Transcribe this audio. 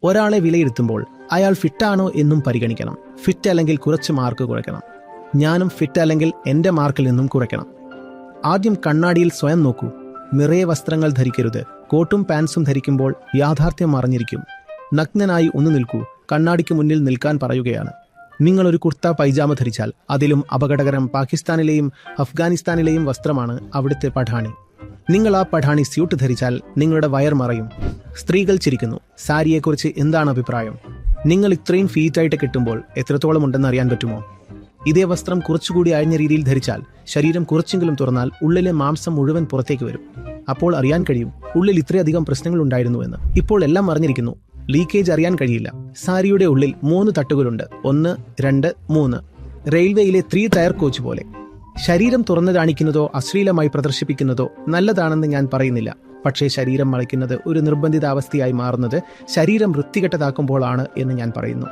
ഒരാളെ വിലയിരുത്തുമ്പോൾ അയാൾ ഫിറ്റാണോ എന്നും പരിഗണിക്കണം. ഫിറ്റ് അല്ലെങ്കിൽ കുറച്ച് മാർക്ക് കുറയ്ക്കണം. ഞാനും ഫിറ്റ് അല്ലെങ്കിൽ എൻ്റെ മാർക്കിൽ നിന്നും കുറയ്ക്കണം. ആദ്യം കണ്ണാടിയിൽ സ്വയം നോക്കൂ. നിറയെ വസ്ത്രങ്ങൾ ധരിക്കരുത്. കോട്ടും പാൻസും ധരിക്കുമ്പോൾ യാഥാർത്ഥ്യം മറഞ്ഞിരിക്കും. നഗ്നനായി ഒന്ന് നിൽക്കൂ. കണ്ണാടിക്ക് മുന്നിൽ നിൽക്കാൻ പറയുകയാണ്. നിങ്ങളൊരു കുർത്ത പൈജാമ ധരിച്ചാൽ അതിലും അപകടകരം പാകിസ്ഥാനിലെയും അഫ്ഗാനിസ്ഥാനിലെയും വസ്ത്രമാണ് അവിടുത്തെ പഠാണി. നിങ്ങൾ ആ പഠാണി സ്യൂട്ട് ധരിച്ചാൽ നിങ്ങളുടെ വയർ മറയും. സ്ത്രീകൾ ചിരിക്കുന്നു. സാരിയെക്കുറിച്ച് എന്താണ് അഭിപ്രായം? നിങ്ങൾ ഇത്രയും ഫീറ്റായിട്ട് കിട്ടുമ്പോൾ എത്രത്തോളം ഉണ്ടെന്ന് അറിയാൻ പറ്റുമോ? ഇതേ വസ്ത്രം കുറച്ചുകൂടി അയഞ്ഞ രീതിയിൽ ധരിച്ചാൽ ശരീരം കുറച്ചെങ്കിലും തുറന്നാൽ ഉള്ളിലെ മാംസം മുഴുവൻ പുറത്തേക്ക് വരും. അപ്പോൾ അറിയാൻ കഴിയും ഉള്ളിൽ ഇത്രയധികം പ്രശ്നങ്ങൾ ഉണ്ടായിരുന്നു എന്ന്. ഇപ്പോൾ എല്ലാം അറിഞ്ഞിരിക്കുന്നു. ലീക്കേജ് അറിയാൻ കഴിയില്ല. സാരിയുടെ ഉള്ളിൽ 3 തട്ടുകളുണ്ട്. 1, 2, 3. റെയിൽവേയിലെ 3 ടയർ കോച്ച് പോലെ. ശരീരം തുറന്നു കാണിക്കുന്നതോ അശ്ലീലമായി പ്രദർശിപ്പിക്കുന്നതോ നല്ലതാണെന്ന് ഞാൻ പറയുന്നില്ല. പക്ഷേ ശരീരം മറയ്ക്കുന്നത് ഒരു നിർബന്ധിത അവസ്ഥയായി മാറുന്നത് ശരീരം വൃത്തികെട്ടതാക്കുമ്പോഴാണ് എന്ന് ഞാൻ പറയുന്നു.